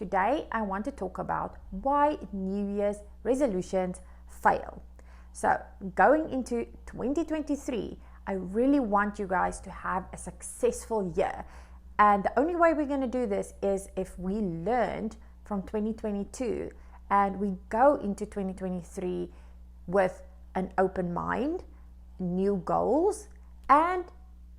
Today I want to talk about why New Year's resolutions fail. So going into 2023, I really want you guys to have a successful year. And the only way we're going to do this is if we learned from 2022 and we go into 2023 with an open mind, new goals, and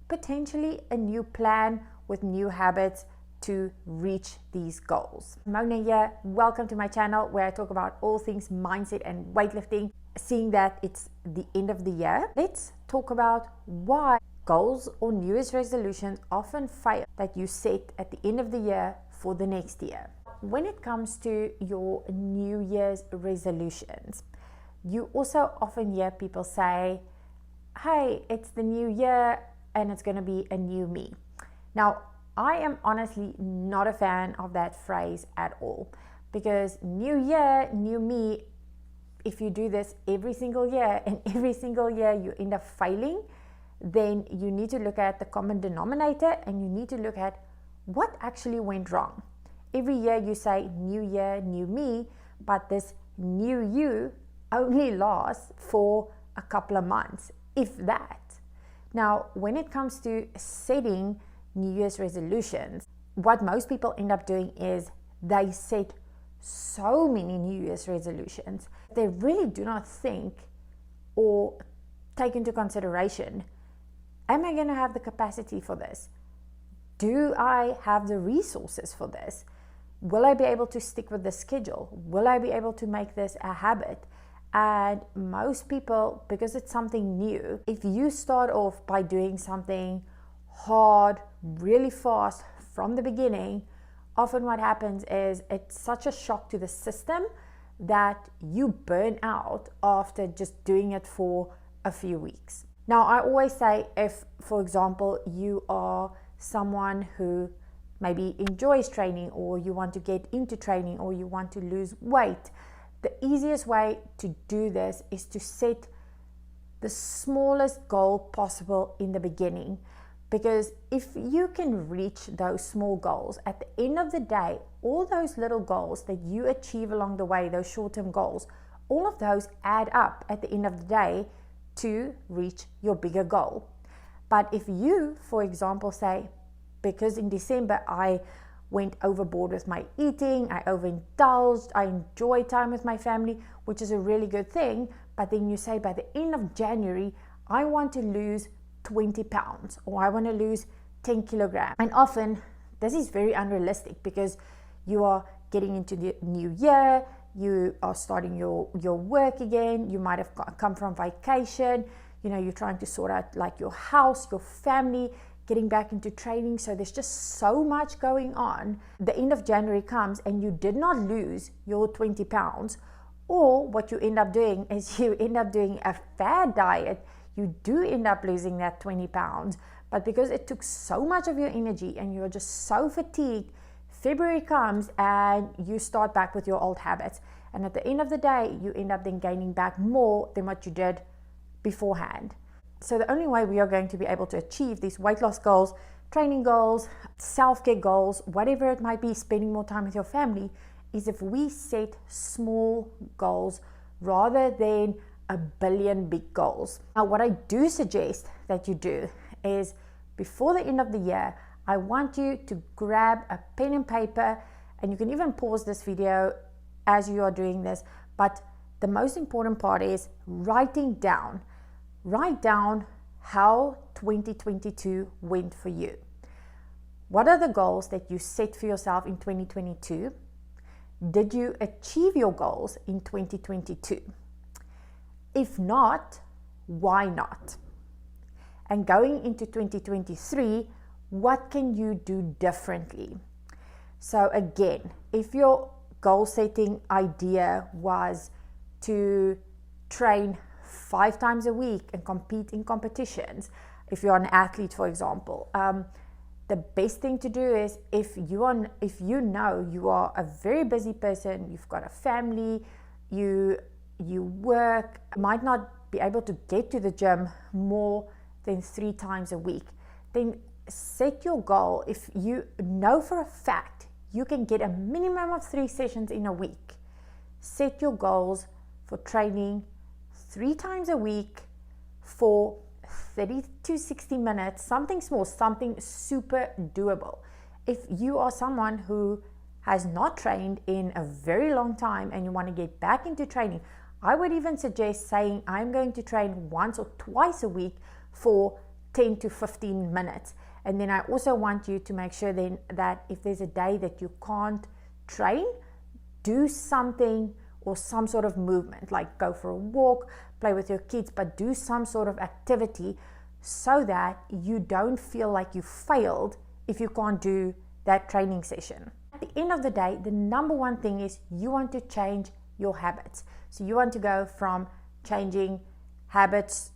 potentially a new plan with new habits to reach these goals. Mona here, welcome to my channel where I talk about all things mindset and weightlifting. Seeing that it's the end of the year, let's talk about why goals or New Year's resolutions often fail that you set at the end of the year for the next year. When it comes to your New Year's resolutions, you also often hear people say, hey, it's the new year and it's going to be a new me. Now, I am honestly not a fan of that phrase at all, because new year, new me, if you do this every single year and every single year you end up failing, then you need to look at the common denominator and you need to look at what actually went wrong. Every year you say new year, new me, but this new you only lasts for a couple of months, if that. Now, when it comes to setting New Year's resolutions, what most people end up doing is they set so many New Year's resolutions. They really do not think or take into consideration, am I going to have the capacity for this? Do I have the resources for this? Will I be able to stick with the schedule? Will I be able to make this a habit? And most people, because it's something new, if you start off by doing something hard, really fast from the beginning, often what happens is it's such a shock to the system that you burn out after just doing it for a few weeks. Now, I always say if, for example, you are someone who maybe enjoys training, or you want to get into training, or you want to lose weight, the easiest way to do this is to set the smallest goal possible in the beginning. Because if you can reach those small goals, at the end of the day, all those little goals that you achieve along the way, those short-term goals, all of those add up at the end of the day to reach your bigger goal. But if you, for example, say, because in December I went overboard with my eating, I overindulged, I enjoy time with my family, which is a really good thing, but then you say by the end of January, I want to lose 20 pounds or I want to lose 10 kilograms. And often this is very unrealistic because you are getting into the new year, you are starting your work again, you might have come from vacation, you know, you're trying to sort out like your house, your family, getting back into training. So there's just so much going on. The end of January comes and you did not lose your 20 pounds, or what you end up doing is you end up doing a fad diet. You do end up losing that 20 pounds, but because it took so much of your energy and you're just so fatigued, February comes and you start back with your old habits. And at the end of the day, you end up then gaining back more than what you did beforehand. So the only way we are going to be able to achieve these weight loss goals, training goals, self-care goals, whatever it might be, spending more time with your family, is if we set small goals rather than a billion big goals. Now, what I do suggest that you do is before the end of the year, I want you to grab a pen and paper, and you can even pause this video as you are doing this, but the most important part is writing down. Write down how 2022 went for you. What are the goals that you set for yourself in 2022? Did you achieve your goals in 2022? If not, why not? And going into 2023, what can you do differently? So again, if your goal setting idea was to train 5 times a week and compete in competitions, if you're an athlete, for example, the best thing to do is if you know you are a very busy person, you've got a family, you work, might not be able to get to the gym more than 3 times a week, then set your goal. If you know for a fact you can get a minimum of 3 sessions in a week. Set your goals for training 3 times a week for 30 to 60 minutes, something small, something super doable. If you are someone who has not trained in a very long time and you want to get back into training, I would even suggest saying I'm going to train once or twice a week for 10 to 15 minutes. And then I also want you to make sure then that if there's a day that you can't train, do something or some sort of movement, like go for a walk, play with your kids, but do some sort of activity so that you don't feel like you failed if you can't do that training session. At the end of the day, the number one thing is you want to change your habits. So you want to go from changing habits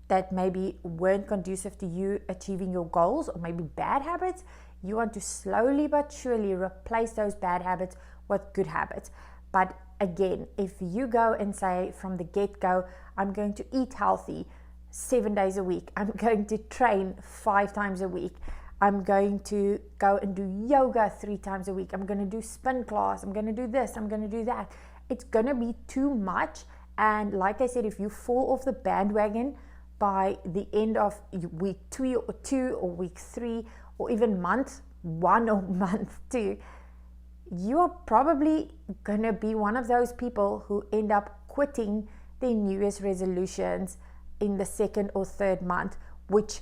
that maybe weren't conducive to you achieving your goals, or maybe bad habits. You want to slowly but surely replace those bad habits with good habits. But again, if you go and say from the get-go, I'm going to eat healthy 7 days a week, I'm going to train 5 times a week, I'm going to go and do yoga 3 times a week, I'm going to do spin class, I'm going to do this, I'm going to do that, it's going to be too much. And like I said, if you fall off the bandwagon by the end of week 2 or week 3 or even month 1 or month 2, you are probably going to be one of those people who end up quitting their New Year's resolutions in the 2nd or 3rd month, which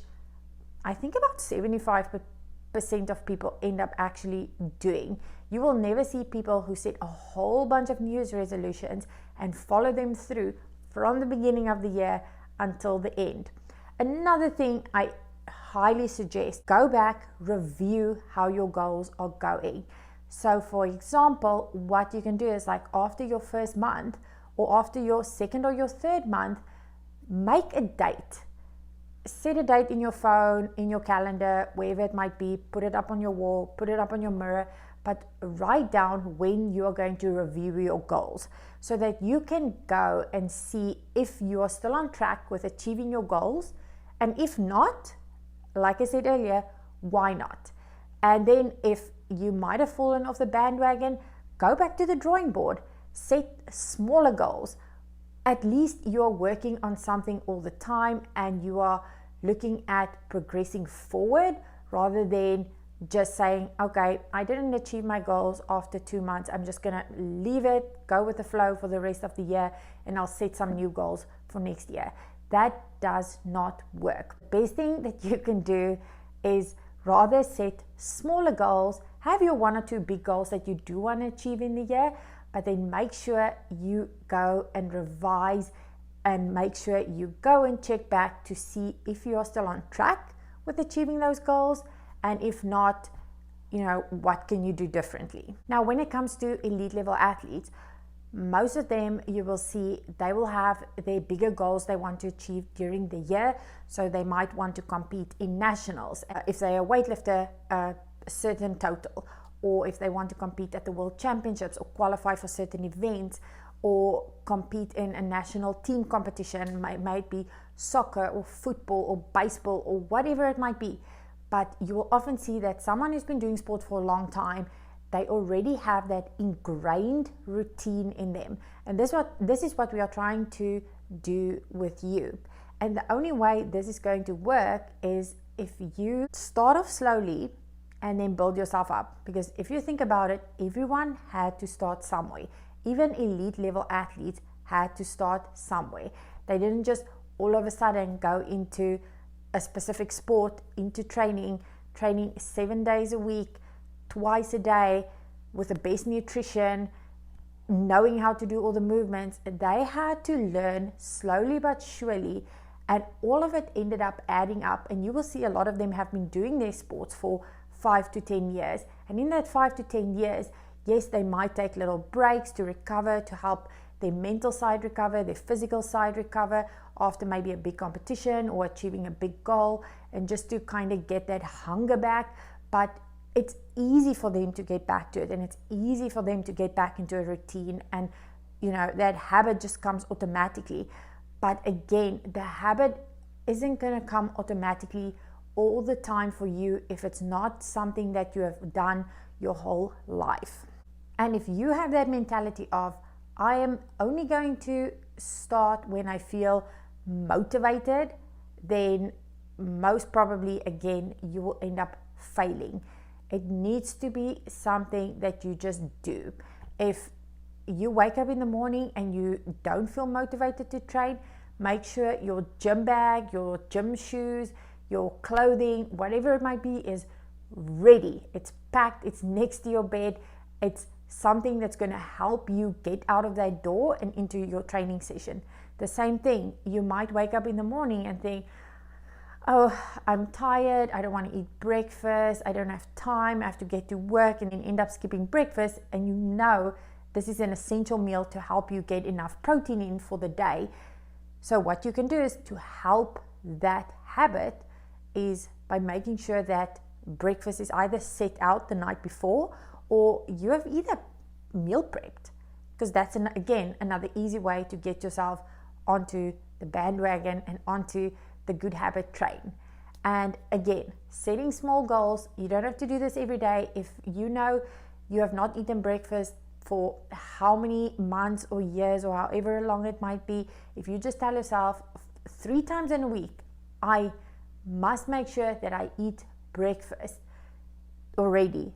I think about 75% of people end up actually doing. You will never see people who set a whole bunch of New Year's resolutions and follow them through from the beginning of the year until the end. Another thing I highly suggest, go back, review how your goals are going. So for example, what you can do is, like, after your 1st month or after your 2nd or your 3rd month, make a date. Set a date in your phone, in your calendar, wherever it might be. Put it up on your wall, put it up on your mirror, but write down when you are going to review your goals so that you can go and see if you are still on track with achieving your goals. And if not, like I said earlier, why not? And then if you might have fallen off the bandwagon, go back to the drawing board, set smaller goals. At least you're working on something all the time and you are looking at progressing forward rather than just saying, okay, I didn't achieve my goals after 2 months, I'm just going to leave it, go with the flow for the rest of the year, and I'll set some new goals for next year. That does not work. The best thing that you can do is rather set smaller goals, have your 1 or 2 big goals that you do want to achieve in the year, but then make sure you go and revise and make sure you go and check back to see if you are still on track with achieving those goals, and if not, what can you do differently? Now, when it comes to elite level athletes, most of them, you will see, they will have their bigger goals they want to achieve during the year. So they might want to compete in nationals. If they're a weightlifter, a certain total, or if they want to compete at the World Championships or qualify for certain events or compete in a national team competition, might be soccer or football or baseball or whatever it might be. But you will often see that someone who's been doing sport for a long time, they already have that ingrained routine in them. And this is what we are trying to do with you. And the only way this is going to work is if you start off slowly and then build yourself up. Because if you think about it, everyone had to start somewhere. Even elite level athletes had to start somewhere. They didn't just all of a sudden go into a specific sport, into training 7 days a week, twice a day, with the best nutrition, knowing how to do all the movements. They had to learn slowly but surely, and all of it ended up adding up. And you will see a lot of them have been doing their sports for 5 to 10 years. And in that 5 to 10 years, yes, they might take little breaks to recover, to help their mental side recover, their physical side recover after maybe a big competition or achieving a big goal, and just to kind of get that hunger back. But it's easy for them to get back to it, and it's easy for them to get back into a routine, and that habit just comes automatically. But again, the habit isn't going to come automatically all the time for you if it's not something that you have done your whole life. And if you have that mentality of, I am only going to start when I feel motivated, then most probably, again, you will end up failing. It needs to be something that you just do. If you wake up in the morning and you don't feel motivated to train, make sure your gym bag, your gym shoes, your clothing, whatever it might be, is ready. It's packed, it's next to your bed. It's something that's going to help you get out of that door and into your training session. The same thing, you might wake up in the morning and think, oh, I'm tired, I don't want to eat breakfast, I don't have time, I have to get to work, and then end up skipping breakfast, and you know this is an essential meal to help you get enough protein in for the day. So what you can do is to help that habit is by making sure that breakfast is either set out the night before, or you have either meal prepped, because that's again another easy way to get yourself onto the bandwagon and onto the good habit train. And again, setting small goals. You don't have to do this every day. If you know you have not eaten breakfast for how many months or years or however long it might be, if you just tell yourself 3 times in a week, I must make sure that I eat breakfast already.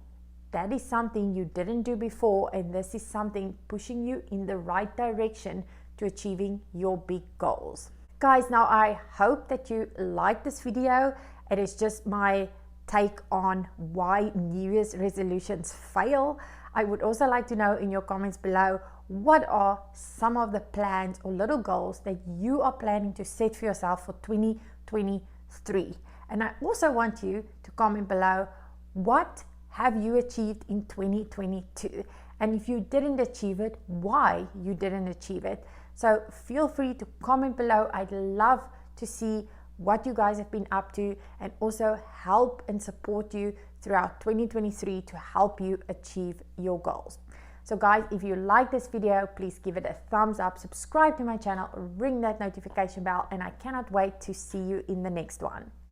That is something you didn't do before, and this is something pushing you in the right direction to achieving your big goals. Guys, now I hope that you like this video. It is just my take on why New Year's resolutions fail. I would also like to know in your comments below, what are some of the plans or little goals that you are planning to set for yourself for 2023? And I also want you to comment below, what have you achieved in 2022? And if you didn't achieve it, why you didn't achieve it? So feel free to comment below. I'd love to see what you guys have been up to, and also help and support you throughout 2023 to help you achieve your goals. So guys, if you like this video, please give it a thumbs up, subscribe to my channel, ring that notification bell, and I cannot wait to see you in the next one.